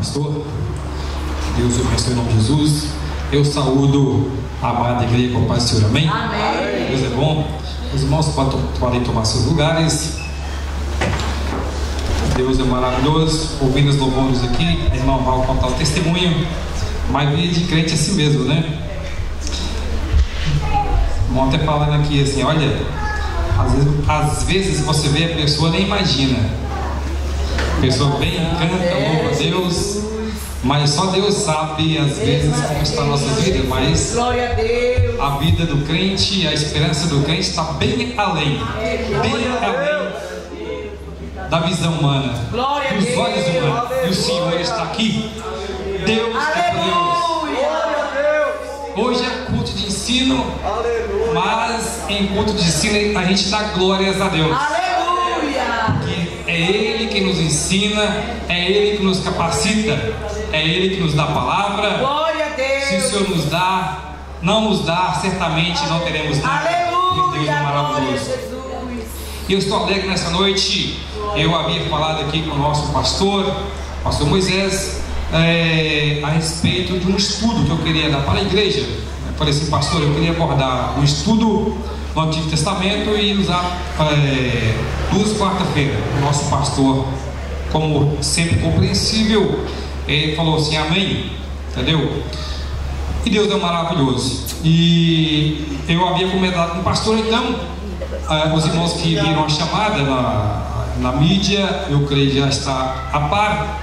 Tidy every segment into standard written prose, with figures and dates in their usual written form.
pastor. Deus o abençoe em nome de Jesus. Eu saúdo a amada igreja com a paz do Senhor, amém? Amém. Deus é bom. Os irmãos podem tomar seus lugares. Deus é maravilhoso. Ouvindo os louvores aqui, a irmã Val contar o testemunho. Mas vida de crente é assim mesmo, né? Ontem falando aqui assim, olha, às vezes você vê a pessoa nem imagina. A pessoa vem, canta, louva a Deus, mas só Deus sabe às vezes como está a nossa vida. Mas Glória a Deus. a vida do crente, a esperança do crente está bem além da visão humana, Glória a dos Deus. olhos humanos. E o Senhor está aqui. Deus é poderoso. Hoje é culto de ensino, mas em culto de ensino a gente dá glórias a Deus. Aleluia. Que é Ele que nos ensina, é Ele que nos capacita, é Ele que nos dá a palavra. Glória a Deus. Se o Senhor nos dá, não nos dá, certamente não teremos nada. Porque Deus é Aleluia. Glória a maravilhoso. Jesus. E eu estou alegre nessa noite. Eu havia falado aqui com o nosso pastor Moisés, a respeito de um estudo que eu queria dar para a igreja. Eu falei assim, pastor, eu queria abordar um estudo no Antigo Testamento e usar 2 quarta-feira. O nosso pastor, como sempre compreensível, ele falou assim, amém, entendeu? E Deus é maravilhoso. E eu havia comentado com o pastor, então, os irmãos que viram a chamada na mídia, eu creio que já está a par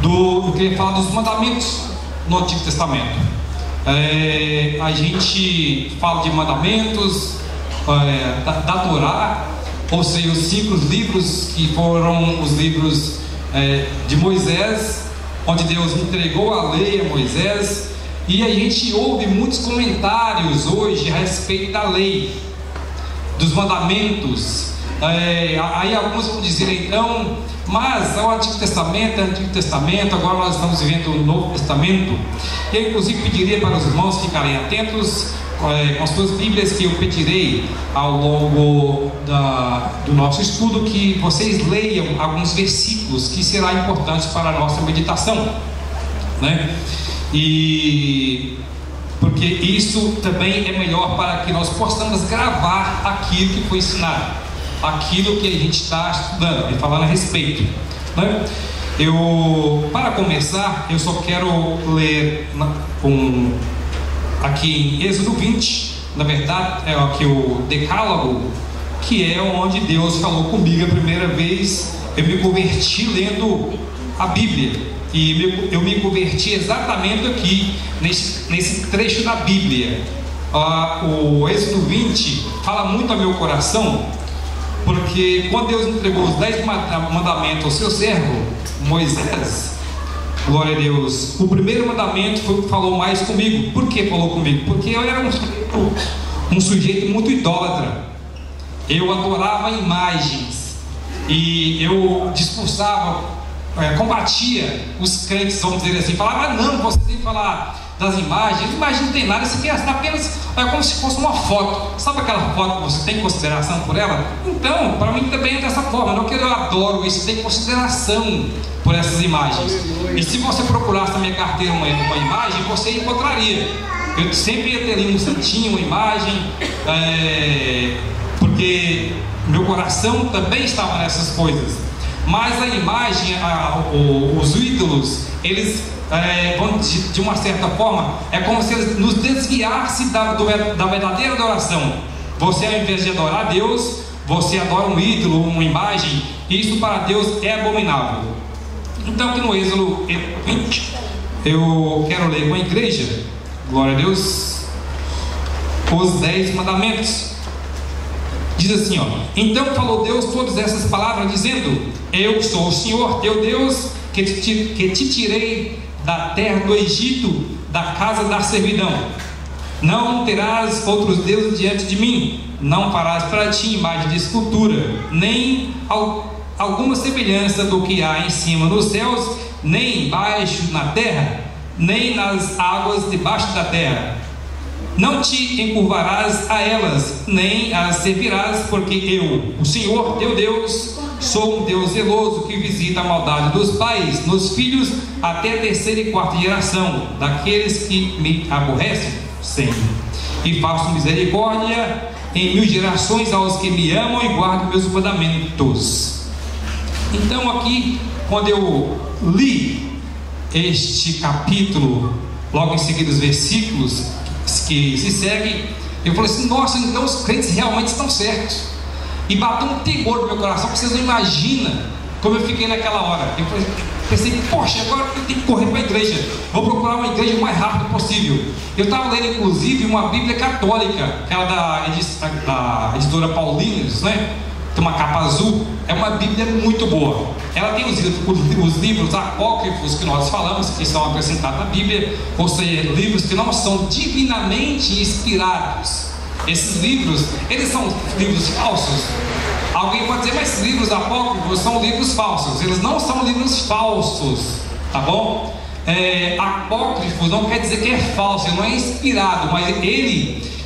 eu queria falar dos mandamentos no Antigo Testamento. A gente fala de mandamentos da Torá, ou seja, os 5 livros que foram os livros de Moisés, onde Deus entregou a lei a Moisés. E a gente ouve muitos comentários hoje a respeito da lei, dos mandamentos. Aí alguns vão dizer então, mas o Antigo Testamento, agora nós estamos vivendo o Novo Testamento. Eu inclusive pediria para os irmãos ficarem atentos com as suas Bíblias, que eu pedirei ao longo do nosso estudo que vocês leiam alguns versículos que será importante para a nossa meditação, né? E porque isso também é melhor para que nós possamos gravar aquilo que foi ensinado, aquilo que a gente está estudando e falando a respeito, né? Para começar, eu só quero ler aqui em Êxodo 20, na verdade é aqui o Decálogo, que é onde Deus falou comigo a primeira vez. Eu me converti lendo a Bíblia, e eu me converti exatamente aqui nesse trecho da Bíblia. O Êxodo 20 fala muito ao meu coração, porque quando Deus entregou os 10 mandamentos ao seu servo Moisés, glória a Deus, o primeiro mandamento foi o que falou mais comigo. Por que falou comigo? Porque eu era um sujeito muito idólatra. Eu adorava imagens e eu discursava, combatia os crentes, vamos dizer assim. Falava, não, você tem que falar das imagens. Imagem não tem nada, isso aqui é apenas como se fosse uma foto. Sabe aquela foto que você tem consideração por ela? Então, para mim também é dessa forma. Não que eu adoro isso, tem consideração por essas imagens. E se você procurasse na minha carteira uma imagem, você encontraria. Eu sempre ia ter ali um santinho, uma imagem, porque meu coração também estava nessas coisas. Mas a imagem, os ídolos, eles vão de uma certa forma, é como se eles nos desviassem da verdadeira adoração. Você, ao invés de adorar a Deus, você adora um ídolo, uma imagem. Isso para Deus é abominável. Então aqui no Êxodo 20, eu quero ler com a igreja, glória a Deus, os 10 mandamentos. Diz assim, então falou Deus todas essas palavras, dizendo, eu sou o Senhor teu Deus, que te tirei da terra do Egito, da casa da servidão. Não terás outros deuses diante de mim, não farás para ti imagem de escultura, nem alguma semelhança do que há em cima nos céus, nem embaixo na terra, nem nas águas debaixo da terra. Não te encurvarás a elas, nem as servirás, porque eu, o Senhor teu Deus, Sou um Deus zeloso que visita a maldade dos pais nos filhos até a terceira e quarta geração daqueles que me aborrecem sempre. E faço misericórdia em 1000 gerações aos que me amam e guardam meus mandamentos. Então aqui, quando eu li este capítulo, logo em seguida os versículos que se seguem, eu falei assim: nossa, então os crentes realmente estão certos. E bateu um temor no meu coração, que vocês não imaginam como eu fiquei naquela hora. Eu pensei, poxa, agora eu tenho que correr para a igreja, vou procurar uma igreja o mais rápido possível. Eu estava lendo inclusive uma Bíblia católica, aquela da editora Paulinas, né? Tem uma capa azul, é uma Bíblia muito boa. Ela tem os livros apócrifos que nós falamos, que são acrescentados na Bíblia, ou seja, livros que não são divinamente inspirados. Esses livros, eles são livros falsos. Alguém pode dizer, mas esses livros apócrifos são livros falsos. Eles não são livros falsos, tá bom? Apócrifos não quer dizer que é falso, não é inspirado, mas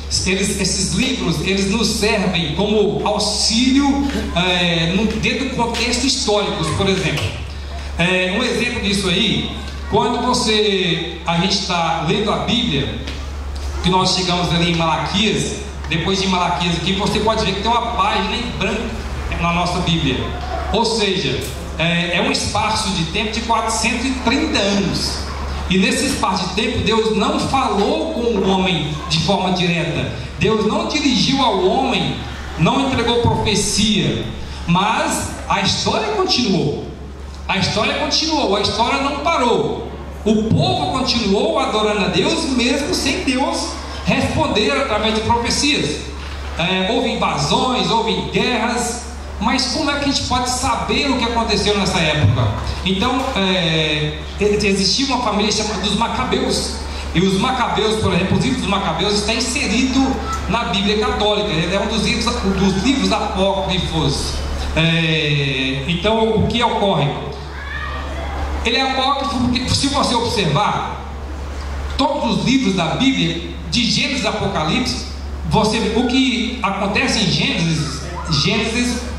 esses livros, eles nos servem como auxílio dentro do contexto histórico. Por exemplo, um exemplo disso aí, quando a gente está lendo a Bíblia, que nós chegamos ali em Malaquias. Depois de Malaquias aqui, você pode ver que tem uma página em branco na nossa Bíblia. Ou seja, é um espaço de tempo de 430 anos. E nesse espaço de tempo, Deus não falou com o homem de forma direta. Deus não dirigiu ao homem, não entregou profecia. Mas a história continuou. A história continuou, a história não parou. O povo continuou adorando a Deus, mesmo sem Deus responder através de profecias. Houve invasões, houve guerras, mas como é que a gente pode saber o que aconteceu nessa época? Então, existia uma família chamada dos Macabeus, e os Macabeus, por exemplo, os livros dos Macabeus está inserido na Bíblia Católica. Ele é um dos livros apócrifos. Então, o que ocorre? Ele é apócrifo porque, se você observar todos os livros da Bíblia, de Gênesis a Apocalipse, o que acontece em Gênesis,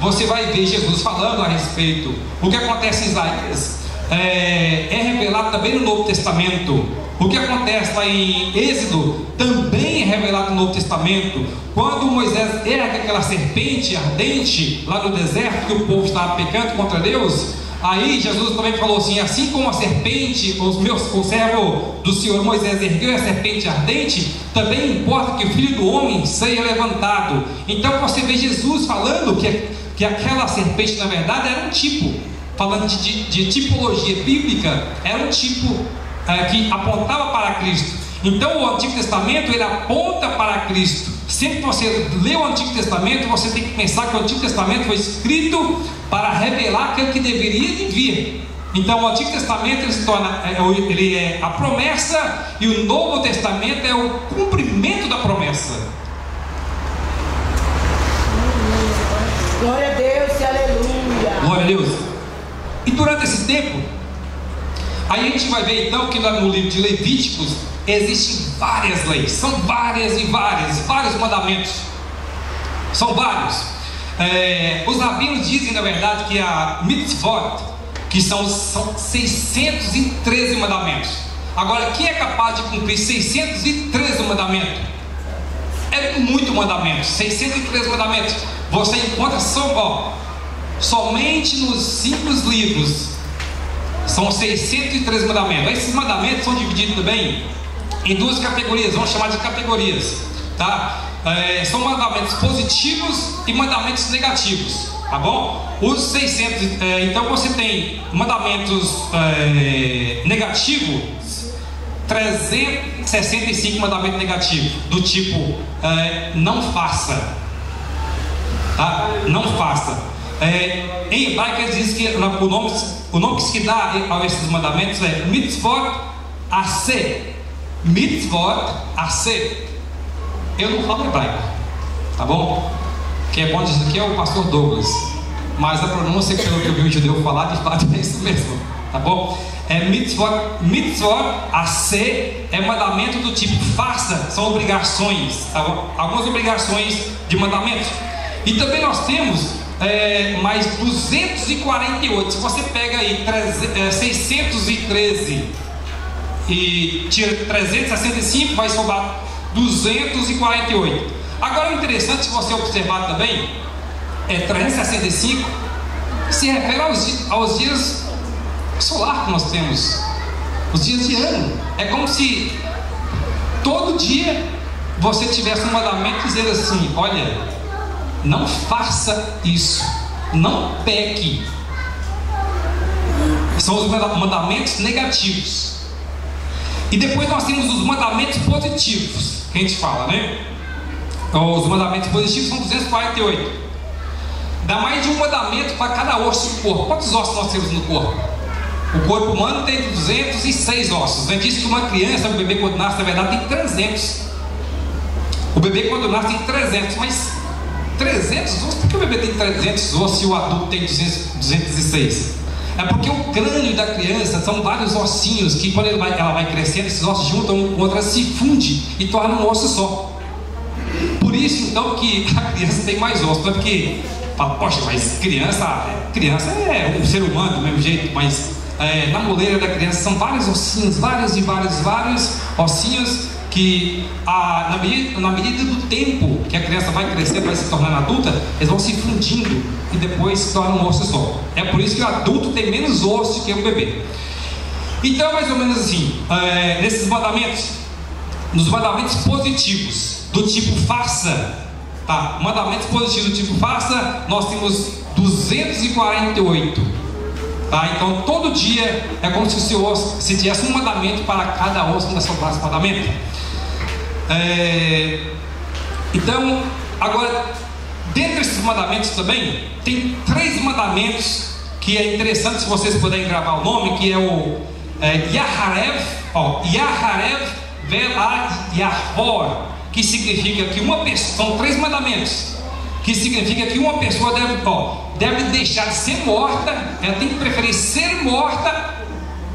você vai ver Jesus falando a respeito. O que acontece em Isaías é revelado também no Novo Testamento. O que acontece lá em Êxodo também é revelado no Novo Testamento. Quando Moisés ergue aquela serpente ardente lá no deserto, que o povo estava pecando contra Deus, aí Jesus também falou assim: assim como a serpente, o servo do Senhor Moisés ergueu a serpente ardente, também importa que o Filho do Homem seja levantado. Então você vê Jesus falando que aquela serpente na verdade era um tipo, falando de tipologia bíblica, era um tipo que apontava para Cristo. Então o Antigo Testamento, ele aponta para Cristo. Sempre que você lê o Antigo Testamento, você tem que pensar que o Antigo Testamento foi escrito para revelar aquele que deveria vir. Então o Antigo Testamento ele é a promessa, e o Novo Testamento é o cumprimento da promessa. Glória a Deus e aleluia. Glória a Deus. E durante esse tempo, aí a gente vai ver então que no livro de Levíticos existem várias leis, são vários mandamentos, são vários. Os rabinos dizem na verdade que a mitzvot, que são 613 mandamentos. Agora, quem é capaz de cumprir 613 mandamentos? É muito mandamento. 613 mandamentos você encontra somente nos 5 livros. São 613 mandamentos. Esses mandamentos são divididos também em 2 categorias, vamos chamar de categorias, tá? São mandamentos positivos e mandamentos negativos, tá bom? Os 600, então você tem mandamentos negativos, 365 mandamentos negativos, do tipo não faça, tá? Não faça. Em hebraico eles dizem que o nome que se dá a esses mandamentos é mitzvot aseh. Mitzvot aseh. Eu não falo hebraico, tá bom? Quem é bom disso aqui é o pastor Douglas, mas a pronúncia, pelo que eu vi o judeu falar, de fato é isso mesmo, tá bom? Mitzvot aseh é mandamento do tipo faça, são obrigações, tá bom? Algumas obrigações de mandamentos. E também nós temos mais 248. Se você pega aí 613 e tira 365, vai sobrar 248. Agora o interessante, se você observar também, 365 se refere aos dias solar que nós temos, os dias de ano. É como se todo dia você tivesse um mandamento dizendo assim: olha, não faça isso, não peque. São os mandamentos negativos. E depois nós temos os mandamentos positivos, que a gente fala, né? Os mandamentos positivos são 248. Dá mais de um mandamento para cada osso do corpo. Quantos ossos nós temos no corpo? O corpo humano tem 206 ossos. A gente diz que uma criança, um bebê quando nasce, na verdade tem 300. O bebê quando nasce tem 300, mas 300 ossos? Por que o bebê tem 300 ossos e o adulto tem 206? É porque o crânio da criança são vários ossinhos que, quando ela vai crescendo, esses ossos juntam um com o outro, se funde e torna um osso só. Por isso então que a criança tem mais ossos. Não é porque fala, poxa, mas criança é um ser humano do mesmo jeito, mas na moleira da criança são vários ossinhos, vários ossinhos que na medida do tempo que a criança vai crescendo, vai se tornando adulta, eles vão se fundindo e depois se tornam um osso só. É por isso que o adulto tem menos osso que o bebê. Então, mais ou menos assim, nesses mandamentos, nos mandamentos positivos do tipo faça, tá? Mandamentos positivos do tipo faça, nós temos 248, tá? Então todo dia é como se o seu osso, se tivesse um mandamento para cada osso da sua classe de mandamento. Então, agora, dentro desses mandamentos também tem 3 mandamentos que é interessante, se vocês puderem gravar o nome, que é o Yaharev Velad Yahor, que significa que uma pessoa, são 3 mandamentos, que significa que uma pessoa deve deixar de ser morta, ela tem que preferir ser morta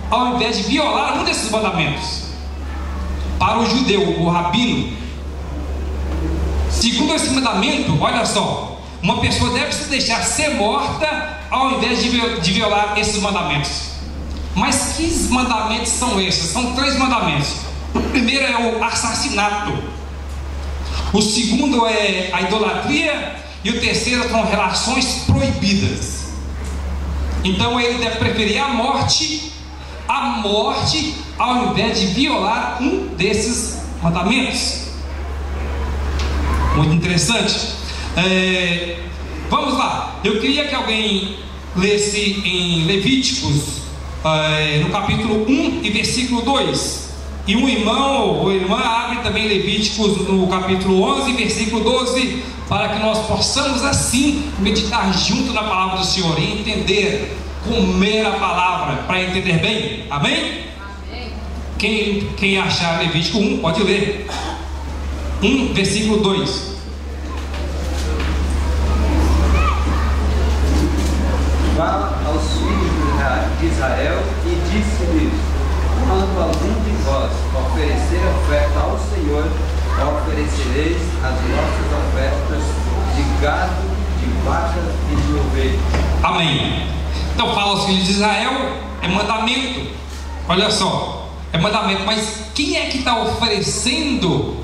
ao invés de violar um desses mandamentos. Para o judeu, o rabino, segundo esse mandamento, olha só, uma pessoa deve se deixar ser morta ao invés de violar esses mandamentos. Mas que mandamentos são esses? São 3 mandamentos. O primeiro é o assassinato, o segundo é a idolatria, e o terceiro são relações proibidas. Então ele deve preferir a morte ao invés de violar um desses mandamentos. Muito interessante. Vamos lá, eu queria que alguém lesse em Levíticos, no capítulo 1 e versículo 2. E um irmão ou irmã abre também Levíticos no capítulo 11, versículo 12, para que nós possamos assim meditar junto na palavra do Senhor e entender, comer a palavra para entender bem. Amém? Amém. Quem achar Levítico 1 pode ler. 1, versículo 2. Fala aos filhos de Israel e disse-lhes: quando algum de vós oferecer oferta ao Senhor, oferecereis as vossas ofertas de gado, de vacas e de ovelhas. Amém. Então fala aos filhos de Israel, é mandamento. Olha só, é mandamento. Mas quem é que está oferecendo,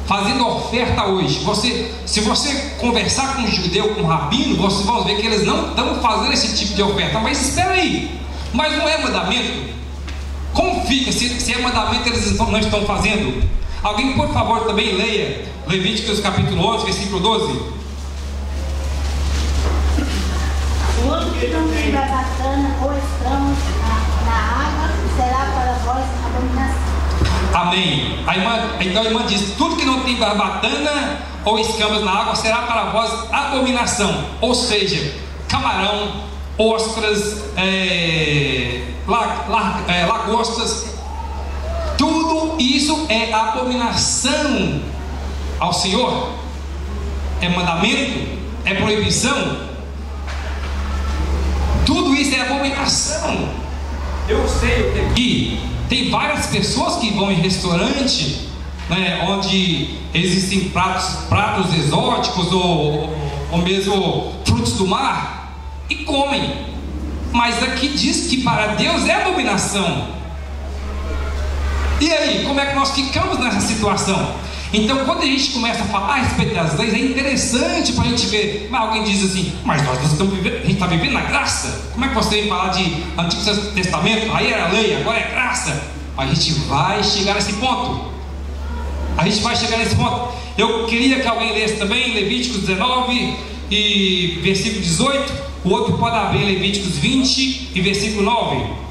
fazendo oferta hoje? Se você conversar com um judeu, com um rabino, vocês vão ver que eles não estão fazendo esse tipo de oferta. Mas espera aí, mas não é mandamento? Como fica? Se é mandamento, eles não estão fazendo? Alguém, por favor, também leia Levíticos capítulo 11, versículo 12. Tudo que não tiver bacana ou escamas na água será para vós abominação. Amém. Então a irmã diz: tudo que não tem barbatana ou escamas na água será para vós abominação. Ou seja, camarão, ostras, lagostas, tudo isso é abominação ao Senhor. É mandamento, é proibição. Tudo isso é abominação. Eu sei que tem várias pessoas que vão em restaurante, né, onde existem pratos exóticos ou mesmo frutos frutos do mar e comem. Mas aqui diz que para Deus é abominação. E aí, como é que nós ficamos nessa situação? Então, quando a gente começa a falar a respeito das leis, é interessante para a gente ver. Mas alguém diz assim: mas nós estamos vivendo, a gente está vivendo na graça. Como é que você vem falar de Antigo Testamento? Aí era lei, agora é graça. A gente vai chegar nesse ponto. A gente vai chegar nesse ponto. Eu queria que alguém lesse também Levíticos 19 e versículo 18. O outro pode abrir Levíticos 20 e versículo 9.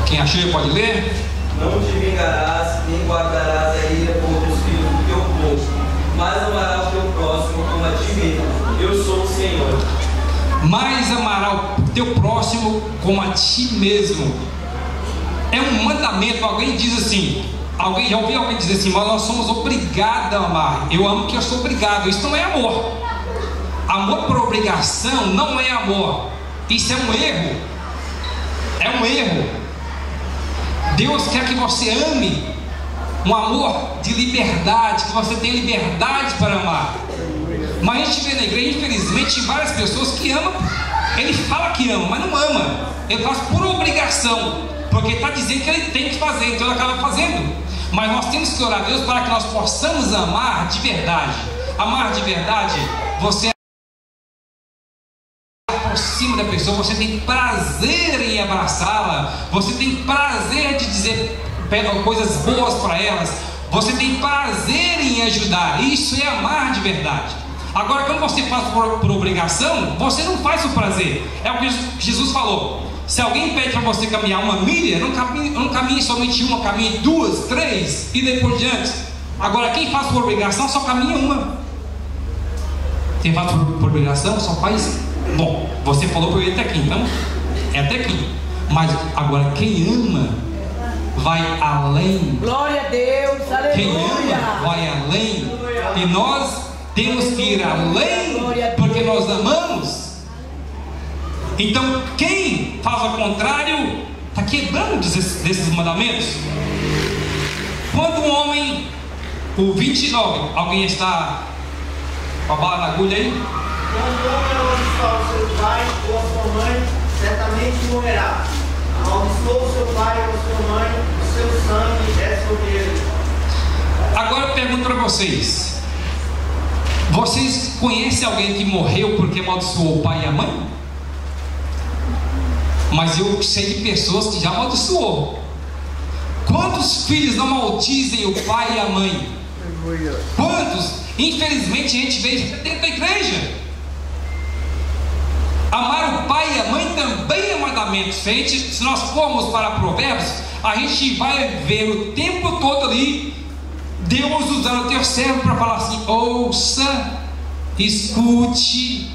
Quem achou pode ler? Não te vingarás, nem guardarás a ira contra os filhos do teu povo, mas amarás o teu próximo como a ti mesmo. Eu sou o Senhor. Mas amarás o teu próximo como a ti mesmo. É um mandamento. Alguém diz assim, já ouvi alguém dizer assim: mas nós somos obrigados a amar. Eu amo que eu sou obrigado. Isso não é amor. Amor por obrigação não é amor. Isso é um erro. É um erro. Deus quer que você ame um amor de liberdade, que você tenha liberdade para amar. Mas a gente vê na igreja, infelizmente, várias pessoas que amam. Ele fala que ama, mas não ama. Ele faz por obrigação, porque está dizendo que ele tem que fazer, então ele acaba fazendo. Mas nós temos que orar a Deus para que nós possamos amar de verdade. Amar de verdade, você aproxima da pessoa, você tem prazer em abraçá-la, você tem prazer de dizer coisas boas para elas, você tem prazer em ajudar. Isso é amar de verdade. Agora, quando você faz por obrigação, você não faz o prazer. É o que Jesus falou: se alguém pede para você caminhar 1 milha, não caminhe somente 1, caminhe 2, 3 e daí por diante. Agora, quem faz por obrigação só caminha 1. Quem faz por obrigação só faz. Bom, você falou para eu ir até aqui, então é até aqui. Mas agora, quem ama vai além. Glória a Deus, aleluia. Quem ama vai além. E nós temos que ir além, porque nós amamos. Então, quem faz ao contrário está quebrando desses mandamentos. Quando um homem, o 29, alguém está com a bala na agulha aí? Quando o homem amaldiçoar o seu pai ou a sua mãe, certamente morrerá. Amaldiçoa o seu pai ou a sua mãe, o seu sangue é sobre ele. Agora eu pergunto para vocês: vocês conhecem alguém que morreu porque amaldiçoou o pai e a mãe? Mas eu sei de pessoas que já amaldiçoou. Quantos filhos não maldizem o pai e a mãe? Quantos? Infelizmente a gente vê dentro da igreja. Amar o pai e a mãe também é mandamento. Se nós formos para Provérbios, a gente vai ver o tempo todo ali Deus usando o teu servo para falar assim: ouça, escute,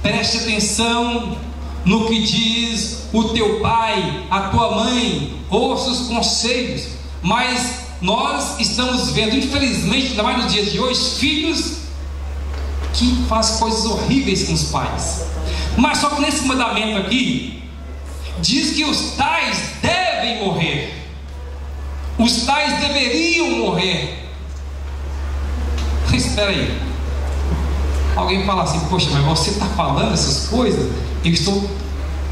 preste atenção no que diz o teu pai, a tua mãe, ouça os conselhos. Mas nós estamos vendo, infelizmente, ainda mais nos dias de hoje, filhos que fazem coisas horríveis com os pais. Mas só que nesse mandamento aqui diz que os tais devem morrer. Os tais deveriam morrer. Espera aí. Alguém fala assim: poxa, mas você está falando essas coisas? Eu estou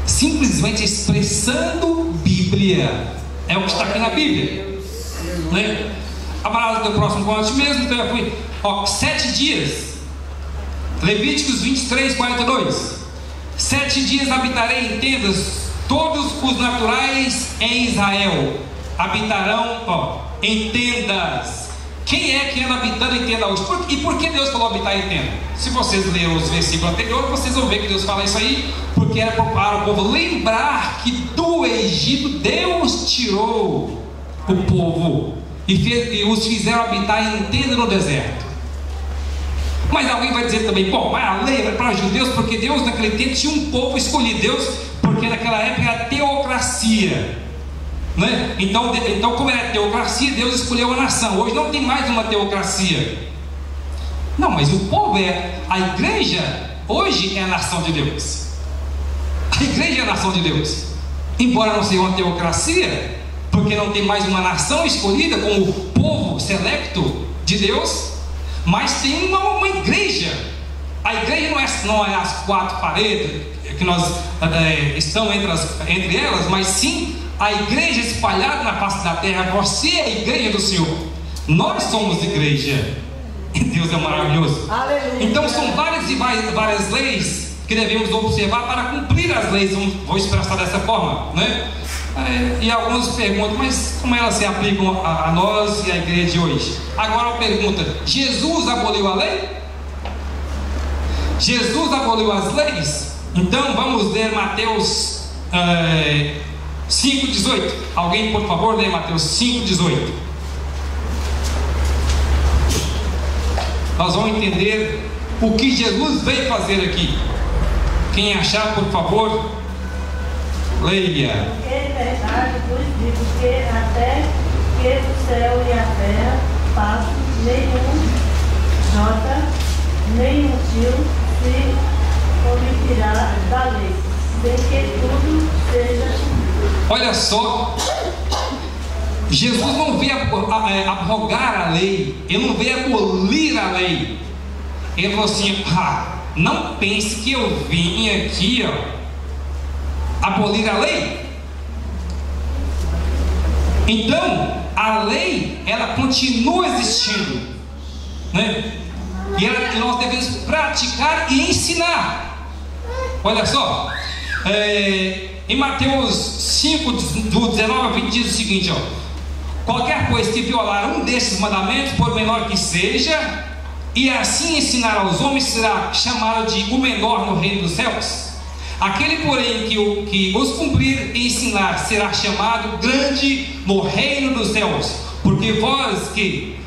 simplesmente expressando Bíblia. É o que está aqui na Bíblia, né? Amarás o teu próximo como a ti mesmo. Então eu fui, 7 dias. Levíticos 23, 42. 7 dias habitarei em tendas, todos os naturais em Israel habitarão em tendas. Quem é que anda habitando em tenda hoje? E por que Deus falou habitar em tenda? Se vocês lerem os versículos anteriores, vocês vão ver que Deus fala isso aí, porque era para o povo lembrar que do Egito Deus tirou o povo e os fizeram habitar em tenda no deserto. Mas alguém vai dizer também: bom, mas a lei era para judeus, porque Deus naquele tempo tinha um povo escolhido. Deus, porque naquela época era teocracia, né? Então como era teocracia, Deus escolheu a nação. Hoje não tem mais uma teocracia. Não, mas o povo a igreja hoje é a nação de Deus. A igreja é a nação de Deus. Embora não seja uma teocracia, porque porque não tem mais uma nação escolhida como o povo selecto de Deus, mas tem uma igreja. A igreja não é as quatro paredes que nós estão entre elas, mas sim a igreja espalhada na face da terra. Você é a igreja do Senhor. Nós somos igreja. Deus é maravilhoso. Aleluia. Então são várias leis que devemos observar para cumprir as leis. Vou expressar dessa forma, né? E alguns perguntam, mas como elas se aplicam a nós e à igreja de hoje? Agora uma pergunta: Jesus aboliu a lei? Jesus aboliu as leis? Então vamos ler Mateus 5,18. Alguém, por favor, lê Mateus 5,18. Nós vamos entender o que Jesus veio fazer aqui. Quem achar, por favor, leia. Porque em verdade vos digo que até que o céu e a terra passem, nenhum jota, nenhum fio se omitirá da lei, sem que tudo seja cumprido. Olha só, Jesus não veio abrogar a lei, Ele não veio abolir a lei. Ele falou assim: não pense que eu vim aqui abolir a lei. Então a lei, ela continua existindo, né? E nós devemos praticar e ensinar. Olha só, em Mateus 5, do 19 a 20 diz o seguinte: qualquer coisa que violar um desses mandamentos, por menor que seja, e assim ensinar aos homens, será chamado de o menor no reino dos céus. Aquele, porém, que os cumprir e ensinar, será chamado grande no reino dos céus. Porque vós que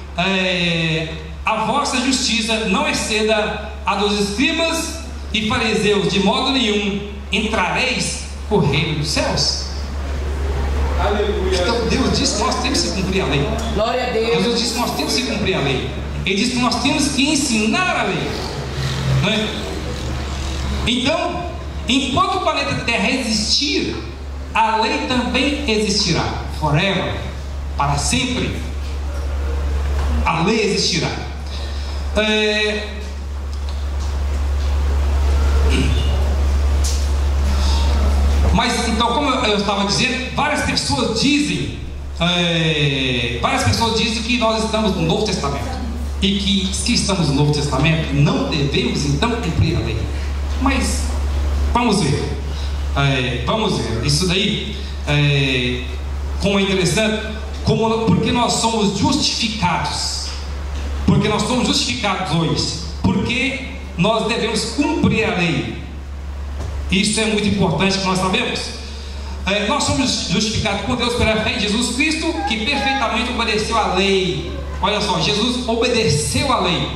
a vossa justiça não exceda a dos escribas e fariseus, de modo nenhum entrareis no reino dos céus. Aleluia. Então Deus disse que nós temos que cumprir a lei. Glória a Deus. Jesus disse que nós temos que cumprir a lei. Ele disse que nós temos que ensinar a lei, né? Então, enquanto o planeta Terra existir, a lei também existirá. Forever, para sempre, a lei existirá. Mas então, como eu estava dizendo, várias pessoas dizem que nós estamos no Novo Testamento, e que se estamos no Novo Testamento, não devemos então cumprir a lei. Mas vamos ver, isso daí, como é interessante, porque nós somos justificados. Porque nós somos justificados hoje, porque nós devemos cumprir a lei. Isso é muito importante que nós sabemos. Nós somos justificados por Deus pela fé em Jesus Cristo, que perfeitamente obedeceu a lei. Olha só, Jesus obedeceu a lei.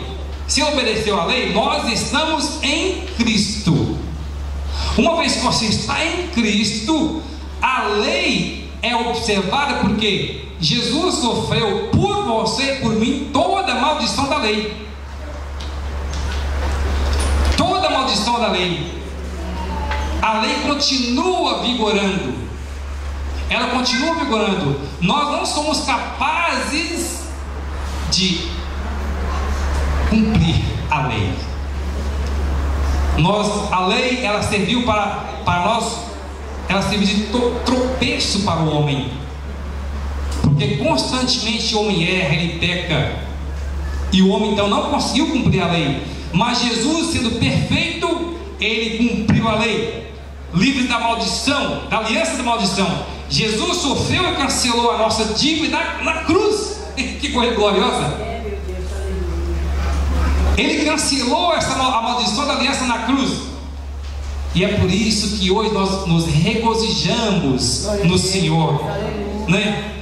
Se obedeceu a lei, nós estamos em Cristo. Uma vez que você está em Cristo, a lei é observada, porque Jesus sofreu por você, por mim, toda a maldição da lei. Toda a maldição da lei. A lei continua vigorando. Ela continua vigorando. Nós não somos capazes de cumprir a lei. A lei, ela serviu para nós, ela serviu de tropeço para o homem, porque constantemente o homem erra, ele peca, e o homem então não conseguiu cumprir a lei. Mas Jesus, sendo perfeito, ele cumpriu a lei, livre da maldição, da aliança da maldição. Jesus sofreu e cancelou a nossa dívida na cruz. Que coisa gloriosa! Ele cancelou a maldição da aliança na cruz. E é por isso que hoje nós nos regozijamos no Senhor, né?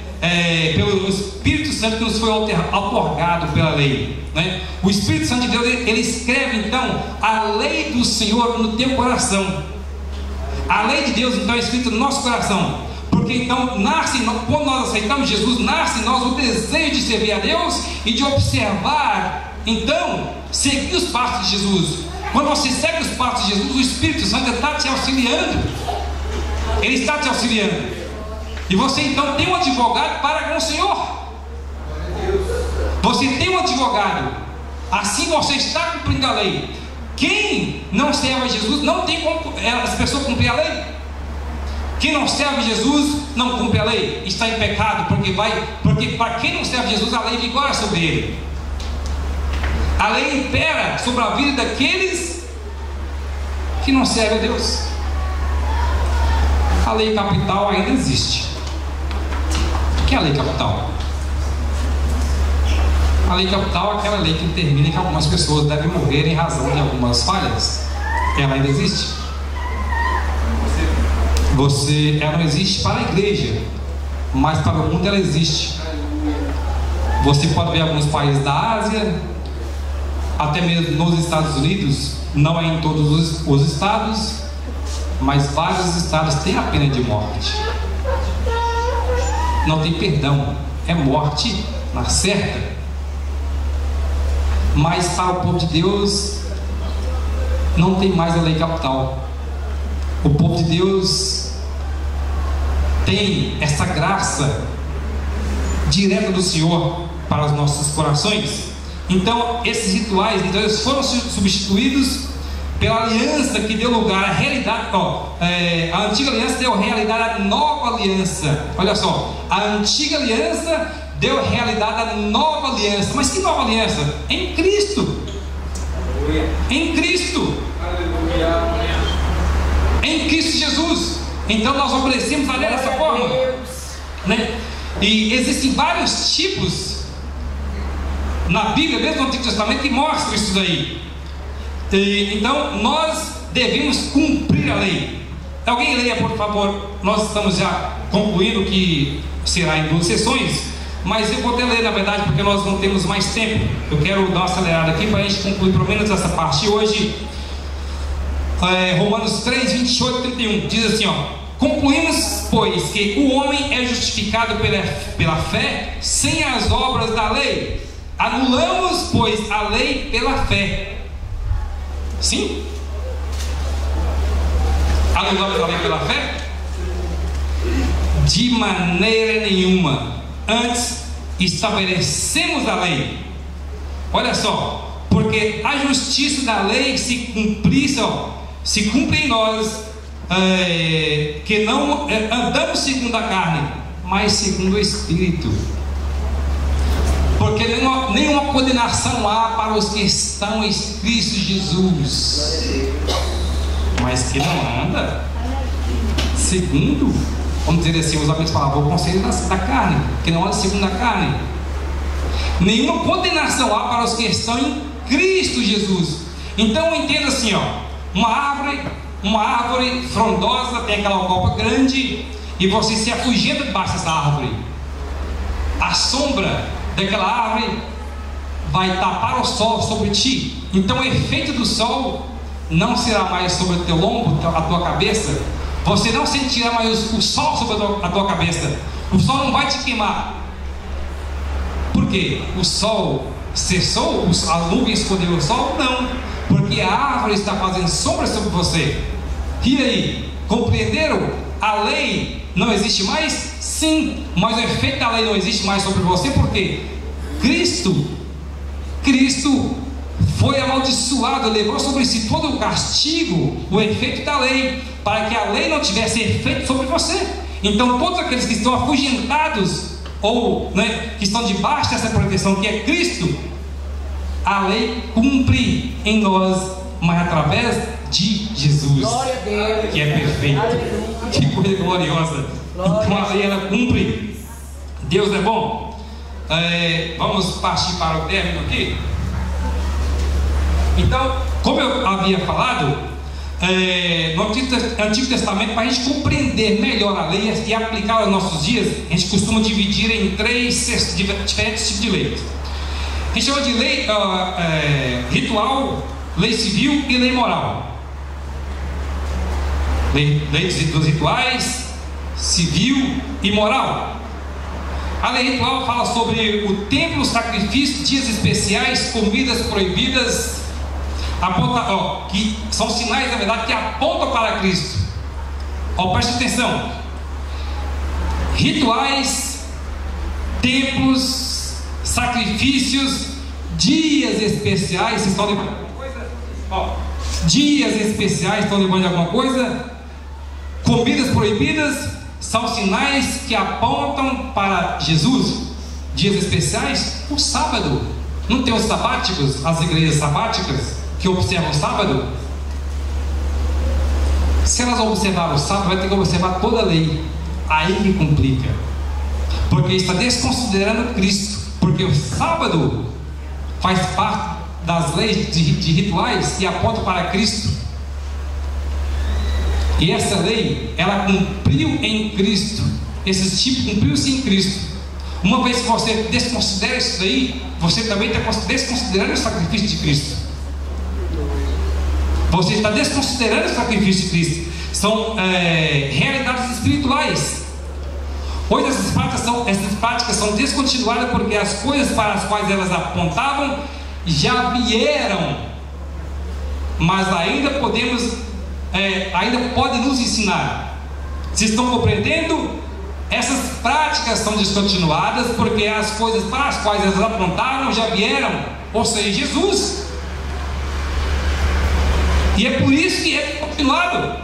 Pelo Espírito Santo que nos foi outorgado pela lei, né? O Espírito Santo de Deus, ele escreve então a lei do Senhor no teu coração. A lei de Deus então é escrita no nosso coração. Porque então quando nós aceitamos Jesus, nasce em nós o desejo de servir a Deus e de observar, então, seguir os passos de Jesus. Quando você segue os passos de Jesus, o Espírito Santo está te auxiliando. Ele está te auxiliando. E você então tem um advogado para com o Senhor. Você tem um advogado. Assim você está cumprindo a lei. Quem não serve a Jesus não tem como as pessoas cumprir a lei. Quem não serve a Jesus não cumpre a lei. Está em pecado, porque para quem não serve a Jesus, a lei vigora sobre ele. A lei impera sobre a vida daqueles que não servem a Deus. A lei capital ainda existe. O que é a lei capital? A lei capital é aquela lei que determina que algumas pessoas devem morrer em razão de algumas falhas. Ela ainda existe. Ela não existe para a igreja, mas para o mundo ela existe. Você pode ver alguns países da Ásia, até mesmo nos Estados Unidos, não é em todos os estados, mas vários estados têm a pena de morte. Não tem perdão, é morte na certa. Mas para o povo de Deus não tem mais a lei capital. O povo de Deus tem essa graça direta do Senhor para os nossos corações. Então esses rituais, então, eles foram substituídos pela aliança que deu lugar à realidade. A antiga aliança deu realidade à nova aliança. Olha só, a antiga aliança deu realidade à nova aliança. Mas que nova aliança? Em Cristo. Em Cristo. Em Cristo Jesus. Então nós obedecemos a lei dessa forma, né? E existem vários tipos na Bíblia, mesmo no Antigo Testamento, que mostram isso daí. Então nós devemos cumprir a lei. Alguém leia, por favor. Nós estamos já concluindo, que será em 2 sessões, mas eu vou até ler, na verdade, porque nós não temos mais tempo. Eu quero dar uma acelerada aqui para a gente concluir pelo menos essa parte hoje. Romanos 3, 28 e 31 diz assim, concluímos, pois, que o homem é justificado pela fé sem as obras da lei. Anulamos, pois, a lei pela fé. Sim? Anulamos a lei pela fé? De maneira nenhuma. Antes, estabelecemos a lei. Olha só, porque a justiça da lei se cumpre em nós, que não andamos segundo a carne, mas segundo o Espírito. Porque nenhuma condenação há para os que estão em Cristo Jesus, mas que não anda segundo, vamos dizer assim, os amigos falavam, o conselho da carne, que não anda segundo a carne. Nenhuma condenação há para os que estão em Cristo Jesus. Então entenda assim, uma árvore frondosa tem aquela copa grande e você se afugenta debaixo dessa árvore. A sombra daquela árvore vai tapar o sol sobre ti. Então o efeito do sol não será mais sobre o teu lombo, a tua cabeça. Você não sentirá mais o sol sobre a tua cabeça. O sol não vai te queimar. Por quê? O sol cessou? A nuvem escondeu o sol? Não, porque a árvore está fazendo sombra sobre você. E aí, compreenderam? A lei não existe mais? Sim, mas o efeito da lei não existe mais sobre você, porque Cristo foi amaldiçoado, levou sobre si todo o castigo, o efeito da lei, para que a lei não tivesse efeito sobre você. Então todos aqueles que estão afugentados, ou que estão debaixo dessa proteção que é Cristo, a lei cumpre em nós, mas através de Jesus, que é perfeito. Que coisa gloriosa. Então a lei ela cumpre. Deus é bom. Vamos partir para o término aqui. Então, como eu havia falado, no Antigo Testamento, para a gente compreender melhor a lei e aplicar aos nossos dias, a gente costuma dividir em 3 diferentes tipos de leis. A gente chama de lei ritual, lei civil e lei moral. Lei dos rituais, civil e moral. A lei ritual fala sobre o templo, sacrifício, dias especiais, comidas proibidas, que são sinais, na verdade, que apontam para Cristo. Preste atenção. rituais, templos, sacrifícios, dias especiais. Vocês estão lembrando de alguma coisa? Ó, dias especiais, estão lembrando de alguma coisa? Comidas proibidas são sinais que apontam para Jesus. Dias especiais, o sábado. Não tem os sabáticos, as igrejas sabáticas que observam o sábado? Se elas observarem o sábado, vai ter que observar toda a lei. Aí que complica, porque está desconsiderando Cristo, porque o sábado faz parte das leis de rituais e aponta para Cristo. E essa lei, ela cumpriu em Cristo. Esse tipo cumpriu-se em Cristo. Uma vez que você desconsidera isso daí, você também está desconsiderando o sacrifício de Cristo. Você está desconsiderando o sacrifício de Cristo. São realidades espirituais. Hoje essas práticas são descontinuadas porque as coisas para as quais elas apontavam já vieram, mas ainda podem nos ensinar. Vocês estão compreendendo? Essas práticas são descontinuadas porque as coisas para as quais elas apontaram já vieram, ou seja, Jesus. E é por isso que é continuado,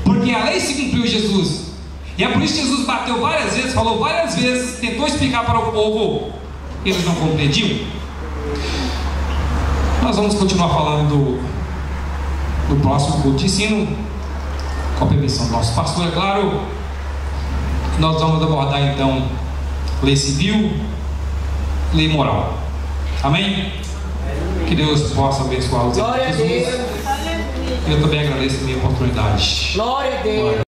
porque a lei se cumpriu em Jesus. E é por isso que Jesus bateu várias vezes, falou várias vezes, tentou explicar para o povo, eles não compreendiam. Nós vamos continuar falando do próximo culto de ensino, com a permissão do nosso pastor, é claro. Nós vamos abordar então lei civil, lei moral. Amém? Que Deus possa abençoar os irmãos. Glória a Deus. Eu também agradeço a minha oportunidade. Glória a Deus.